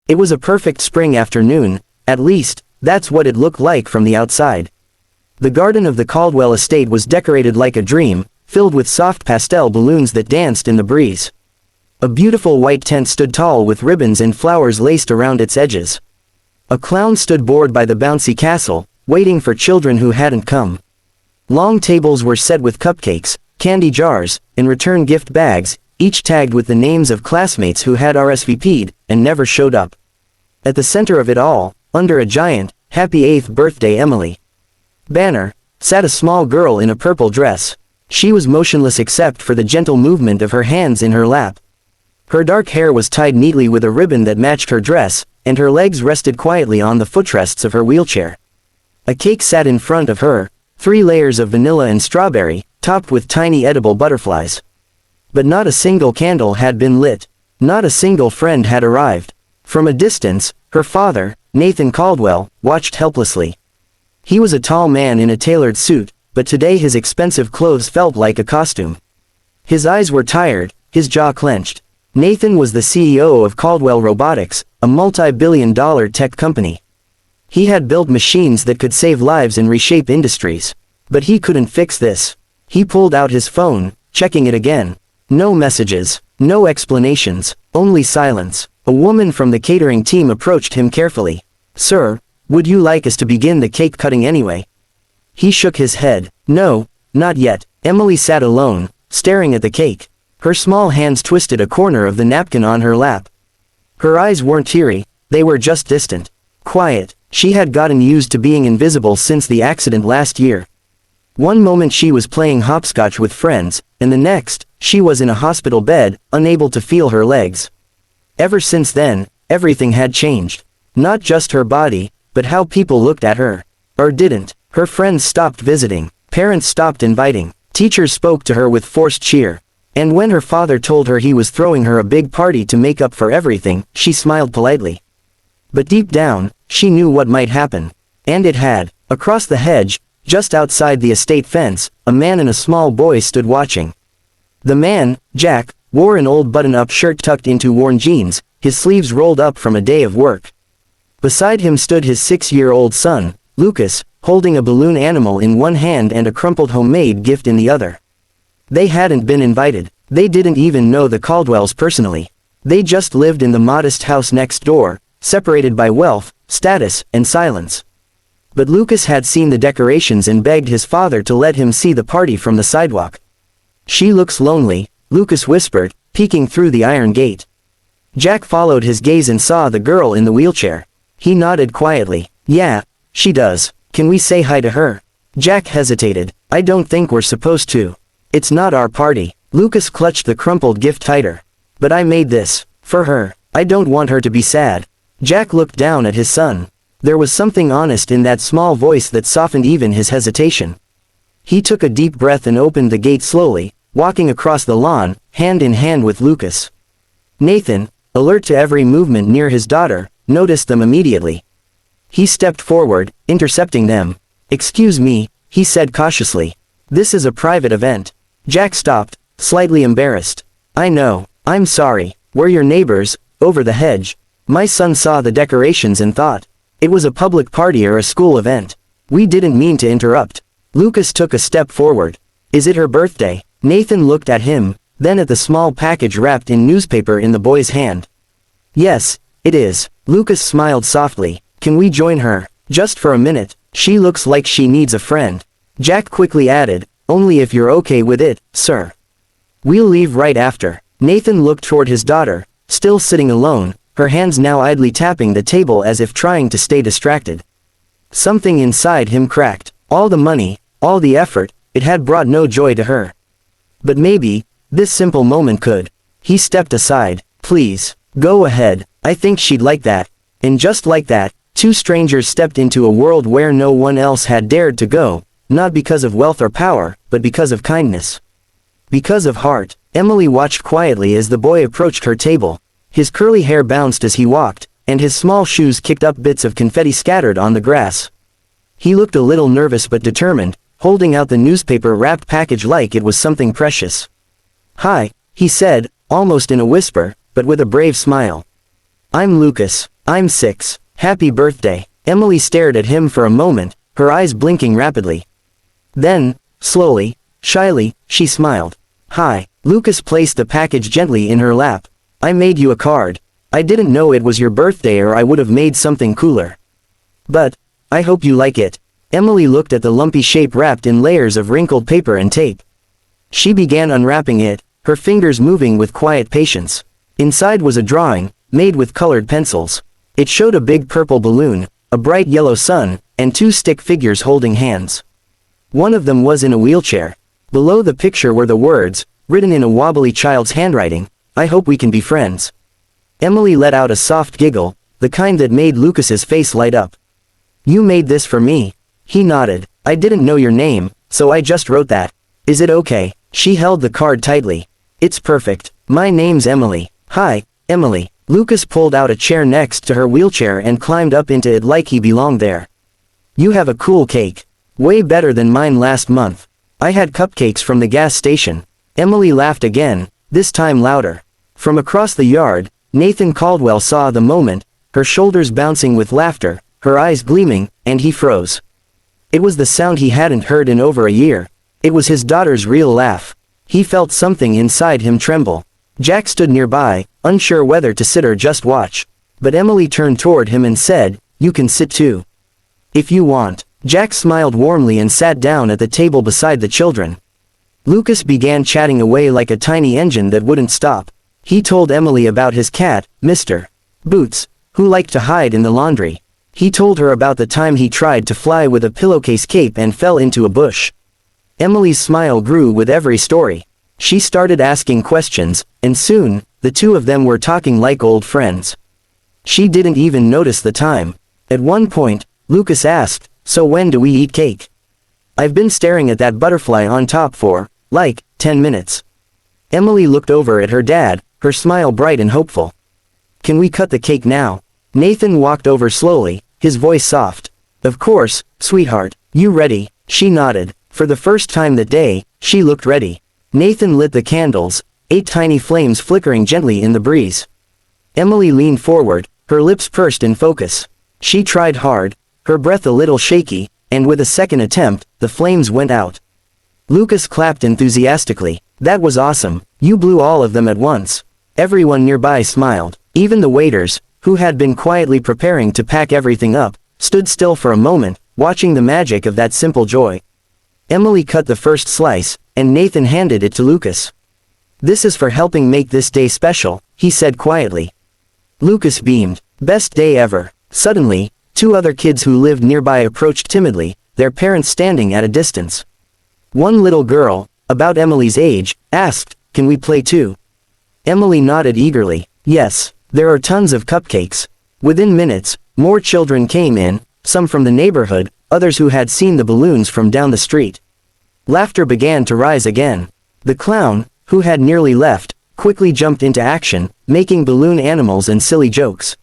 It was a perfect spring afternoon, at least, that's what it looked like from the outside. The garden of the Caldwell estate was decorated like a dream, filled with soft pastel balloons that danced in the breeze. A beautiful white tent stood tall with ribbons and flowers laced around its edges. A clown stood bored by the bouncy castle, waiting for children who hadn't come. Long tables were set with cupcakes, candy jars, and return gift bags, each tagged with the names of classmates who had RSVP'd and never showed up. At the center of it all, under a giant, "Happy 8th Birthday Emily" banner, sat a small girl in a purple dress. She was motionless except for the gentle movement of her hands in her lap. Her dark hair was tied neatly with a ribbon that matched her dress, and her legs rested quietly on the footrests of her wheelchair. A cake sat in front of her, 3 layers of vanilla and strawberry, topped with tiny edible butterflies. But not a single candle had been lit. Not a single friend had arrived. From a distance, her father, Nathan Caldwell, watched helplessly. He was a tall man in a tailored suit, but today his expensive clothes felt like a costume. His eyes were tired, his jaw clenched. Nathan was the CEO of Caldwell Robotics, a multi-billion-dollar tech company. He had built machines that could save lives and reshape industries. But he couldn't fix this. He pulled out his phone, checking it again. No messages, no explanations, only silence. A woman from the catering team approached him carefully. "Sir, would you like us to begin the cake cutting anyway?" He shook his head. "No, not yet." Emily sat alone, staring at the cake. Her small hands twisted a corner of the napkin on her lap. Her eyes weren't teary, they were just distant. Quiet. She had gotten used to being invisible since the accident last year. One moment she was playing hopscotch with friends, and the next, she was in a hospital bed, unable to feel her legs. Ever since then, everything had changed. Not just her body, but how people looked at her. Or didn't. Her friends stopped visiting. Parents stopped inviting. Teachers spoke to her with forced cheer. And when her father told her he was throwing her a big party to make up for everything, she smiled politely. But deep down, she knew what might happen. And it had. Across the hedge, just outside the estate fence, a man and a small boy stood watching. The man, Jack, wore an old button-up shirt tucked into worn jeans, his sleeves rolled up from a day of work. Beside him stood his 6-year-old son, Lucas, holding a balloon animal in one hand and a crumpled homemade gift in the other. They hadn't been invited. They didn't even know the Caldwells personally. They just lived in the modest house next door, separated by wealth, status, and silence. But Lucas had seen the decorations and begged his father to let him see the party from the sidewalk. "She looks lonely," Lucas whispered, peeking through the iron gate. Jack followed his gaze and saw the girl in the wheelchair. He nodded quietly. "Yeah, she does. Can we say hi to her?" Jack hesitated. "I don't think we're supposed to. It's not our party." Lucas clutched the crumpled gift tighter. "But I made this for her. I don't want her to be sad." Jack looked down at his son. There was something honest in that small voice that softened even his hesitation. He took a deep breath and opened the gate slowly, walking across the lawn, hand in hand with Lucas. Nathan, alert to every movement near his daughter, noticed them immediately. He stepped forward, intercepting them. "Excuse me," he said cautiously. "This is a private event." Jack stopped, slightly embarrassed. "I know. I'm sorry. We're your neighbors, over the hedge. My son saw the decorations and thought it was a public party or a school event. We didn't mean to interrupt." Lucas took a step forward. "Is it her birthday?" Nathan looked at him, then at the small package wrapped in newspaper in the boy's hand. "Yes, it is." Lucas smiled softly. "Can we join her? Just for a minute? She looks like she needs a friend." Jack quickly added, "Only if you're okay with it, sir. We'll leave right after." Nathan looked toward his daughter, still sitting alone, her hands now idly tapping the table as if trying to stay distracted. Something inside him cracked. All the money, all the effort, it had brought no joy to her. But maybe, this simple moment could. He stepped aside. "Please, go ahead. I think she'd like that." And just like that, two strangers stepped into a world where no one else had dared to go, not because of wealth or power, but because of kindness. Because of heart. Emily watched quietly as the boy approached her table. His curly hair bounced as he walked, and his small shoes kicked up bits of confetti scattered on the grass. He looked a little nervous but determined, holding out the newspaper-wrapped package like it was something precious. "Hi," he said, almost in a whisper, but with a brave smile. "I'm Lucas. I'm 6. Happy birthday. Emily stared at him for a moment, her eyes blinking rapidly. Then, slowly, shyly, she smiled. Hi. Lucas placed the package gently in her lap. I made you a card. I didn't know it was your birthday or I would have made something cooler. But, I hope you like it. Emily looked at the lumpy shape wrapped in layers of wrinkled paper and tape. She began unwrapping it, her fingers moving with quiet patience. Inside was a drawing, made with colored pencils. It showed a big purple balloon, a bright yellow sun, and 2 stick figures holding hands. One of them was in a wheelchair. Below the picture were the words, written in a wobbly child's handwriting, I hope we can be friends. Emily let out a soft giggle, the kind that made Lucas's face light up. You made this for me. He nodded. I didn't know your name, so I just wrote that. Is it okay? She held the card tightly. It's perfect. My name's Emily. Hi, Emily. Lucas pulled out a chair next to her wheelchair and climbed up into it like he belonged there. You have a cool cake. Way better than mine last month. I had cupcakes from the gas station. Emily laughed again, this time louder. From across the yard, Nathan Caldwell saw the moment, her shoulders bouncing with laughter, her eyes gleaming, and he froze. It was the sound he hadn't heard in over a year. It was his daughter's real laugh. He felt something inside him tremble. Jack stood nearby, unsure whether to sit or just watch. But Emily turned toward him and said, You can sit too. If you want. Jack smiled warmly and sat down at the table beside the children. Lucas began chatting away like a tiny engine that wouldn't stop. He told Emily about his cat, Mr. Boots, who liked to hide in the laundry. He told her about the time he tried to fly with a pillowcase cape and fell into a bush. Emily's smile grew with every story. She started asking questions, and soon, the two of them were talking like old friends. She didn't even notice the time. At one point, Lucas asked, So when do we eat cake? I've been staring at that butterfly on top for, 10 minutes. Emily looked over at her dad, her smile bright and hopeful. Can we cut the cake now? Nathan walked over slowly, his voice soft. Of course, sweetheart. You ready? She nodded. For the first time that day, she looked ready. Nathan lit the candles, 8 tiny flames flickering gently in the breeze. Emily leaned forward, her lips pursed in focus. She tried hard, her breath a little shaky, and with a second attempt, the flames went out. Lucas clapped enthusiastically. That was awesome. You blew all of them at once. Everyone nearby smiled. Even the waiters, who had been quietly preparing to pack everything up, stood still for a moment, watching the magic of that simple joy. Emily cut the first slice, and Nathan handed it to Lucas. This is for helping make this day special, he said quietly. Lucas beamed. Best day ever. Suddenly, 2 other kids who lived nearby approached timidly, their parents standing at a distance. One little girl, about Emily's age, asked, Can we play too? Emily nodded eagerly. Yes, there are tons of cupcakes. Within minutes, more children came in, some from the neighborhood, others who had seen the balloons from down the street. Laughter began to rise again. The clown, who had nearly left, quickly jumped into action, making balloon animals and silly jokes.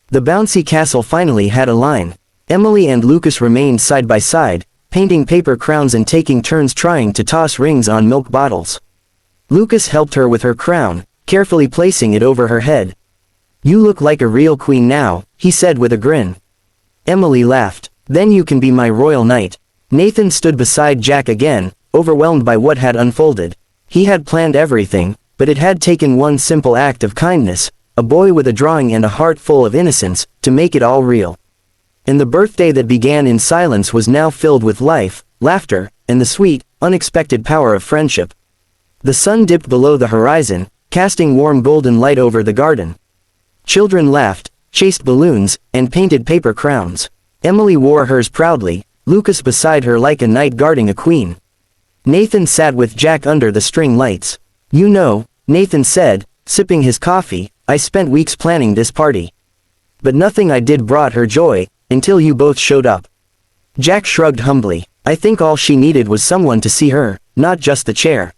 The bouncy castle finally had a line. Emily and Lucas remained side by side, painting paper crowns and taking turns trying to toss rings on milk bottles. Lucas helped her with her crown, carefully placing it over her head. You look like a real queen now, he said with a grin. Emily laughed. Then you can be my royal knight. Nathan stood beside Jack again, overwhelmed by what had unfolded. He had planned everything, but it had taken one simple act of kindness, a boy with a drawing and a heart full of innocence, to make it all real. And the birthday that began in silence was now filled with life, laughter, and the sweet, unexpected power of friendship. The sun dipped below the horizon, casting warm golden light over the garden. Children laughed, chased balloons, and painted paper crowns. Emily wore hers proudly, Lucas beside her like a knight guarding a queen. Nathan sat with Jack under the string lights. You know, Nathan said, sipping his coffee, I spent weeks planning this party. But nothing I did brought her joy, until you both showed up. Jack shrugged humbly. I think all she needed was someone to see her, not just the chair.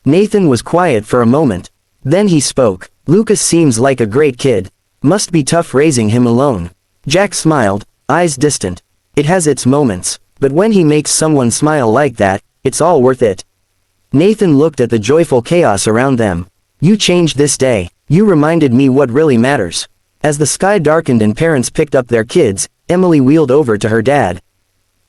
Nathan was quiet for a moment. Then he spoke. Lucas seems like a great kid. Must be tough raising him alone. Jack smiled, eyes distant. It has its moments, but when he makes someone smile like that, it's all worth it. Nathan looked at the joyful chaos around them. You changed this day. You reminded me what really matters. As the sky darkened and parents picked up their kids, Emily wheeled over to her dad.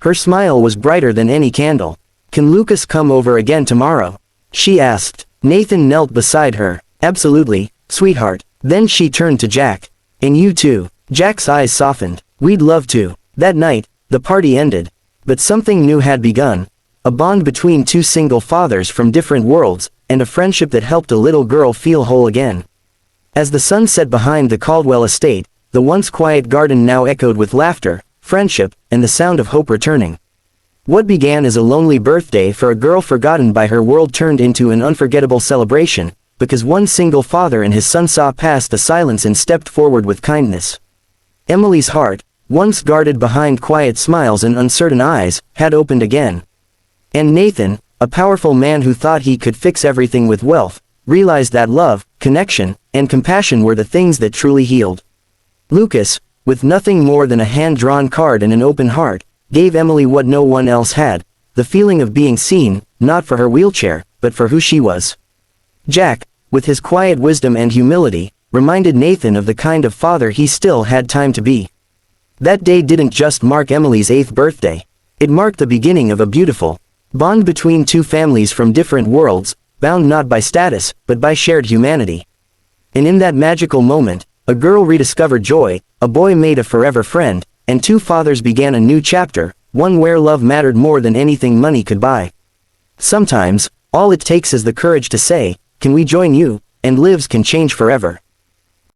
Her smile was brighter than any candle. "Can Lucas come over again tomorrow?" she asked. Nathan knelt beside her. "Absolutely, sweetheart." Then she turned to Jack. "And you too." Jack's eyes softened. "We'd love to." That night, the party ended. But something new had begun. A bond between two single fathers from different worlds, and a friendship that helped a little girl feel whole again. As the sun set behind the Caldwell estate, the once quiet garden now echoed with laughter, friendship, and the sound of hope returning. What began as a lonely birthday for a girl forgotten by her world turned into an unforgettable celebration, because one single father and his son saw past the silence and stepped forward with kindness. Emily's heart, once guarded behind quiet smiles and uncertain eyes, had opened again. And Nathan, a powerful man who thought he could fix everything with wealth, realized that love, connection, and compassion were the things that truly healed. Lucas, with nothing more than a hand-drawn card and an open heart, gave Emily what no one else had, the feeling of being seen, not for her wheelchair, but for who she was. Jack, with his quiet wisdom and humility, reminded Nathan of the kind of father he still had time to be. That day didn't just mark Emily's 8th birthday. It marked the beginning of a beautiful bond between two families from different worlds, bound not by status, but by shared humanity. And in that magical moment, a girl rediscovered joy, a boy made a forever friend, and two fathers began a new chapter, one where love mattered more than anything money could buy. Sometimes, all it takes is the courage to say, "Can we join you?" and lives can change forever.